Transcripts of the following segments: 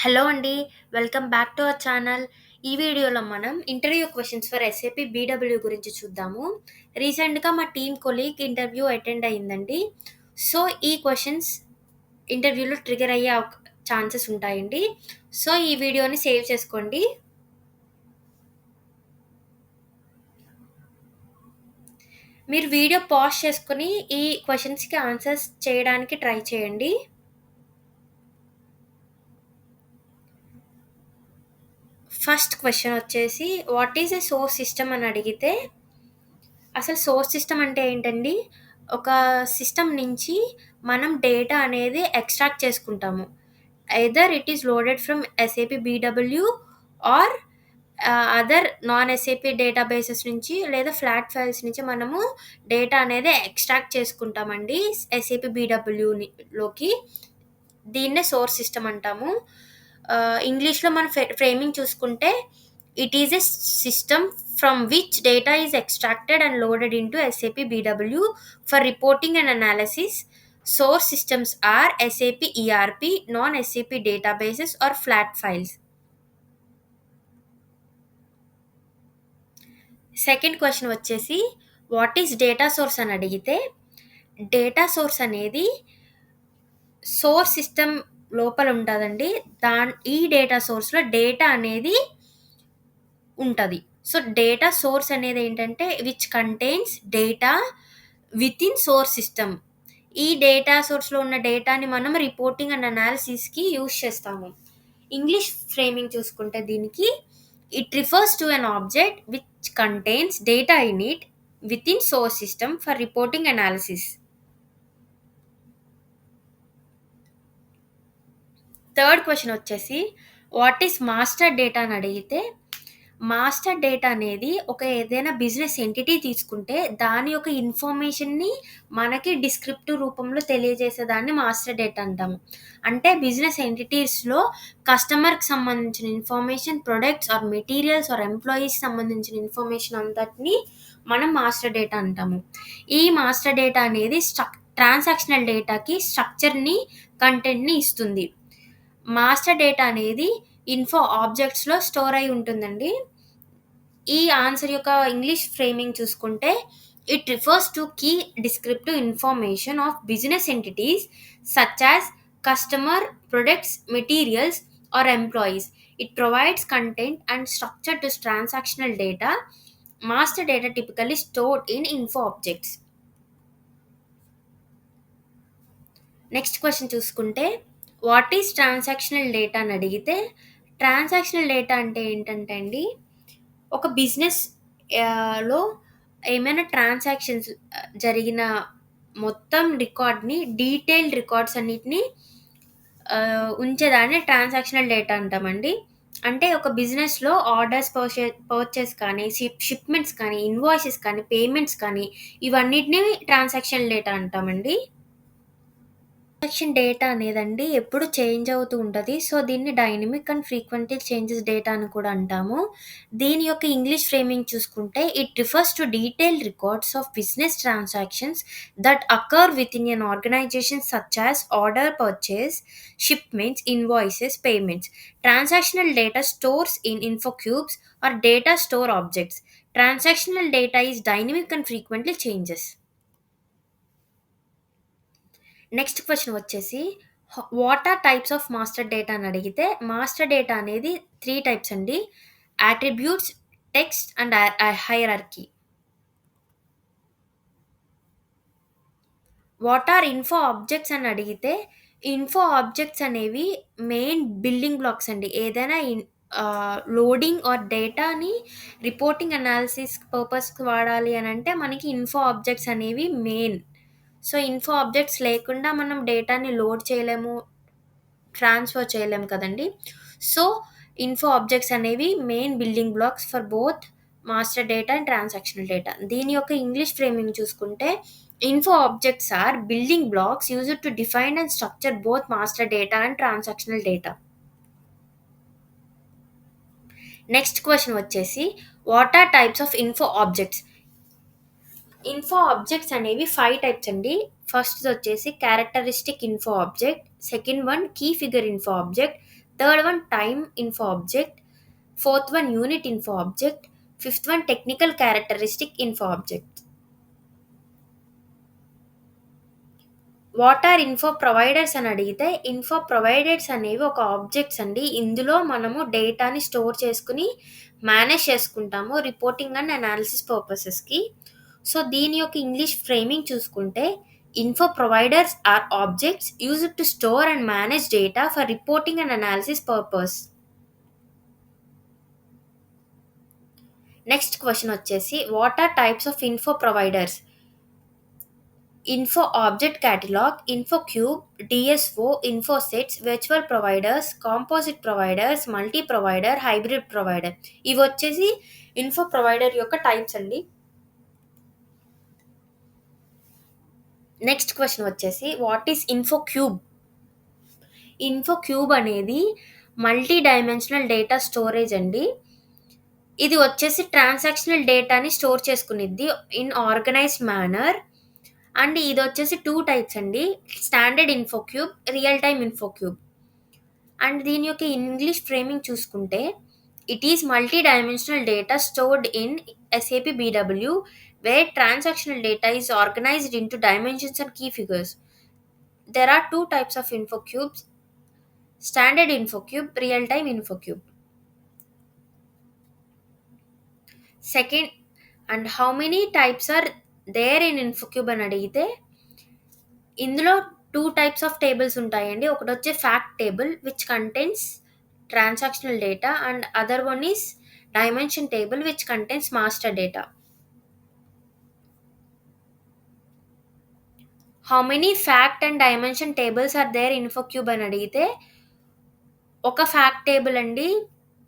Hello అండి. Welcome back to our channel. ఈ వీడియోలో మనం interview questions for SAP BW గురించి చూద్దాము. రీసెంట్‌గా మా టీమ్ కొలీగ్ ఇంటర్వ్యూ అటెండ్ అయిందండి. సో, ఈ క్వెషన్స్ ఇంటర్వ్యూలో ట్రిగ్గర్ అయ్యే ఛాన్సెస్ ఉంటాయండి. సో, ఈ వీడియోని సేవ్ చేసుకోండి. మీరు వీడియో పాజ్ చేసుకొని ఈ క్వెషన్స్‌కి ఆన్సర్స్ చేయడానికి ట్రై చేయండి. ఫస్ట్ క్వెషన్ వచ్చేసి what is a source system అని అడిగితే అసలు సోర్స్ సిస్టమ్ అంటే ఏంటండి? ఒక సిస్టమ్ నుంచి మనం డేటా అనేది ఎక్స్ట్రాక్ట్ చేసుకుంటాము. Either it is loaded from SAP BW or other non SAP databases నుంచి లేదా ఫ్లాట్ ఫైల్స్ నుంచి మనము డేటా అనేది ఎక్స్ట్రాక్ట్ చేసుకుంటామండి ఎస్ఏపీ బీడబ్ల్యూని లోకి. దీన్నే సోర్స్ సిస్టమ్ అంటాము. ఇంగ్లీష్‌లో మనం ఫ్రేమింగ్ చూసుకుంటే it is a system from which data is extracted and loaded into SAP BW for reporting and analysis. Source systems are SAP ERP, non-SAP databases or flat files. Second question వచ్చేసి what is data source అని అడిగితే data source అనేది source system లోపల ఉంటదండి. ఈ data సోర్స్‌లో data అనేది ఉంటది. సో, డేటా సోర్స్ అనేదేంటంటే which contains data within source system. ఈ డేటా సోర్స్‌లో ఉన్న డేటాని మనం రిపోర్టింగ్ అండ్ అనాలిసిస్‌కి యూజ్ చేస్తాము. ఇంగ్లీష్ ఫ్రేమింగ్ చూసుకుంటే దీనికి it refers to an object which contains data in it within source system for reporting analysis. Third question వచ్చేసి వాట్ ఈస్ మాస్టర్ డేటా అని అడిగితే మాస్టర్ డేటా అనేది ఏదైనా బిజినెస్ ఎంటిటీ తీసుకుంటే దాని యొక్క ఇన్ఫర్మేషన్‌ని మనకి డిస్క్రిప్టివ్ రూపంలో తెలియజేసేదాన్ని మాస్టర్ డేటా అంటాము. అంటే బిజినెస్ ఎంటిటీస్‌లో కస్టమర్‌కి సంబంధించిన information, products or materials or ఎంప్లాయీస్‌కి సంబంధించిన ఇన్ఫర్మేషన్ అంతటిని మనం మాస్టర్ డేటా అంటాము. ఈ మాస్టర్ డేటా అనేది ట్రాన్సాక్షనల్ డేటాకి స్ట్రక్చర్‌ని, కంటెంట్‌ని ఇస్తుంది. మాస్టర్ డేటా అనేది ఇన్ఫో ఆబ్జెక్ట్స్‌లో స్టోర్ అయ్యి ఉంటుందండి. ఈ ఆన్సర్ యొక్క ఇంగ్లీష్ ఫ్రేమింగ్ చూసుకుంటే it refers to key descriptive information of business entities such as customer, products, materials or employees. It provides content and structure to transactional data. Master data typically stored in info objects. Next question చూసుకుంటే what is transactional data అని అడిగితే transactional data అంటే ఏంటంటే అండి ఒక business లో ఏమైనా transactions జరిగిన మొత్తం రికార్డ్‌ని డీటెయిల్డ్ రికార్డ్స్ అన్నిటిని ఉంచేదాన్ని ట్రాన్సాక్షనల్ డేటా అంటామండి. అంటే ఒక బిజినెస్‌లో ఆర్డర్స్ పర్చేస్ కానీ, షిప్‌మెంట్స్ కానీ, ఇన్వాయిసెస్ కానీ, పేమెంట్స్ కానీ ఇవన్నిటిని ట్రాన్సాక్షనల్ డేటా అంటామండి. ట్రాన్సాక్షన్ డేటా అనేదండి ఎప్పుడు చేంజ్ అవుతూ ఉంటది. సో, దీన్ని dynamic and frequently changes data అని కూడా అంటాము. దీని యొక్క ఇంగ్లీష్ ఫ్రేమింగ్ చూసుకుంటే it refers to detailed records of business transactions that occur within an organisation such as order purchase, shipments, invoices, payments. Transactional data stores in InfoCubes or data store objects. Transactional data is dynamic and frequently changes. Next question వచ్చేసి what are types of master data అని అడిగితే master data అనేది 3 types అండి. Attributes, text and hierarchy. What are info objects అని అడిగితే info objects అనేవి main building blocks అండి. ఏదైనా లోడింగ్ ఆర్ డేటాని రిపోర్టింగ్ అనాలిసిస్ పర్పస్‌కి వాడాలి అనంటే మనకి ఇన్ఫో ఆబ్జెక్ట్స్ అనేవి మెయిన్. సో, ఇన్ఫో ఆబ్జెక్ట్స్ లేకుండా మనం డేటాని లోడ్ చేయలేము, ట్రాన్స్‌ఫర్ చేయలేము కదండీ! సో, ఇన్ఫో ఆబ్జెక్ట్స్ అనేవి main building blocks for both master data and transactional data. దీని యొక్క ఇంగ్లీష్ ఫ్రేమింగ్ చూసుకుంటే info objects are building blocks used to define and structure both master data and transactional data. Next question వచ్చేసి what are types of info objects? Info objects అనేవి 5 types అండి. ఫస్ట్‌ది వచ్చేసి characteristic info object, second one key figure info object, Third one, time info object. Fourth one, unit info object. Fifth one, technical characteristic info object. What are info providers అని అడిగితే, info providers అనేవి ఒక objects అండి. ఇందులో మనము డేటాని store చేసుకుని manage చేసుకుంటాము రిపోర్టింగ్ అండ్ అనాలిసిస్ పర్పసెస్కి. సో దీని యొక్క ఇంగ్లీష్ ఫ్రేమింగ్ చూసుకుంటే, info providers are objects used to store and manage data for reporting and analysis purpose. Next question వచ్చేసి, what are types of info providers? Info Object Catalog, InfoCube, DSO, InfoSets, Virtual Providers, Composite Providers, Multi Provider, Hybrid Provider. ఇవి వచ్చేసి info provider యొక్క types అండి. Next question వచ్చేసి, what is ఇన్ఫోక్యూబ్? ఇన్ఫోక్యూబ్ అనేది multi dimensional data storage అండి. ఇది వచ్చేసి transactional డేటాని స్టోర్ చేసుకునిద్ది ఇన్ ఆర్గనైజ్డ్ మేనర్. అండ్ ఇది వచ్చేసి 2 టైప్స్ అండి. Standard InfoCube, real time InfoCube. And దీని యొక్క ఇంగ్లీష్ ఫ్రేమింగ్ చూసుకుంటే, it is multi dimensional data stored in SAP BW where transactional data is organised into dimensions and key figures. There are 2 types of InfoCubes, standard InfoCube, real time InfoCube. Second, and how many types are there in InfoCube అని అడిగితే, ఇందులో 2 types of tables ఉంటాయండి. ఒకటి వచ్చి fact table which contains transactional data and other one is dimension table which contains master data. How many fact and dimension tables are there InfoCube అని అడిగితే, ఒక fact table అండి,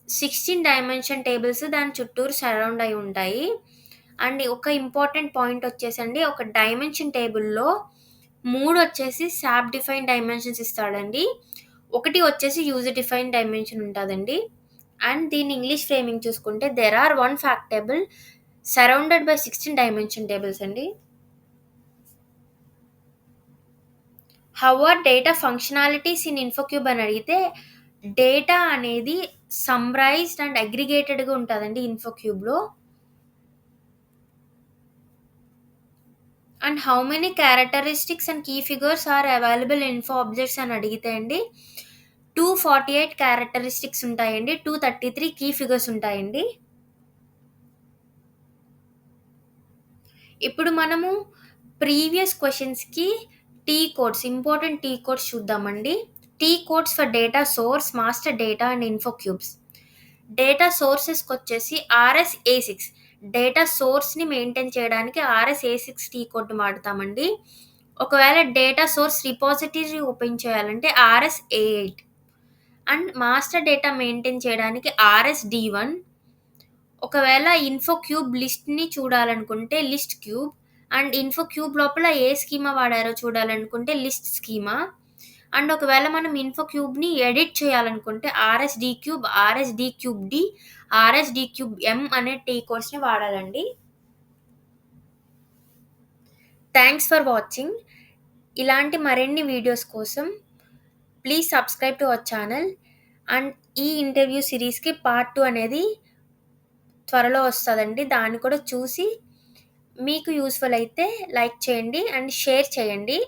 16 డైమెన్షన్ టేబుల్స్ దాని చుట్టూరు surround అయి ఉంటాయి. అండ్ ఒక important point వచ్చేసండి, ఒక డైమెన్షన్ టేబుల్లో 3 వచ్చేసి సాప్ డిఫైన్ డైమెన్షన్స్ ఇస్తాడండి. ఒకటి వచ్చేసి యూజర్ డిఫైన్ డైమెన్షన్ ఉంటుందండి. అండ్ దీని ఇంగ్లీష్ ఫ్రేమింగ్ చూసుకుంటే, there are 1 fact table surrounded by 16 dimension tables అండి. How are data functionalities in InfoCube అని అడిగితే, డేటా అనేది సమ్రైజ్డ్ అండ్ అగ్రిగేటెడ్గా ఉంటుందండి ఇన్ఫోక్యూబ్లో. And how many characteristics and key figures are available info objects అని అడిగితే అండి, 248 క్యారెక్టరిస్టిక్స్ ఉంటాయండి, 233 కీ ఫిగర్స్ ఉంటాయండి. ఇప్పుడు మనము ప్రీవియస్ క్వశ్చన్స్కి ఇంపార్టెంట్ టీ కోడ్స్ చూద్దామండి. T codes for data source, master data and InfoCubes. Data సోర్సెస్కి వచ్చేసి RSA6, డేటా సోర్స్ని మెయింటైన్ చేయడానికి RSA6 టీ కోడ్ వాడతామండి. ఒకవేళ డేటా సోర్స్ రిపాజిటరీ ఓపెన్ చేయాలంటే RSA8. And master data maintain చేయడానికి RSD1. ఒకవేళ ఇన్ఫోక్యూబ్ లిస్ట్ని చూడాలనుకుంటే లిస్ట్ క్యూబ్. అండ్ ఇన్ఫోక్యూబ్ లోపల ఏ స్కీమా వాడారో చూడాలనుకుంటే లిస్ట్ స్కీమా. అండ్ ఒకవేళ మనం ఇన్ఫోక్యూబ్ని ఎడిట్ చేయాలనుకుంటే RSD cube, RSD cube D, RSD cube M అనే టీ కోడ్స్ని వాడాలండి. Thanks for watching. ఇలాంటి మరిన్ని వీడియోస్ కోసం please subscribe to our channel. And ఈ ఇంటర్వ్యూ సిరీస్కి పార్ట్ 2 అనేది త్వరలో వస్తుందండి. దాన్ని కూడా చూసి మీకు యూస్ఫుల్ అయితే లైక్ చేయండి అండ్ షేర్ చేయండి.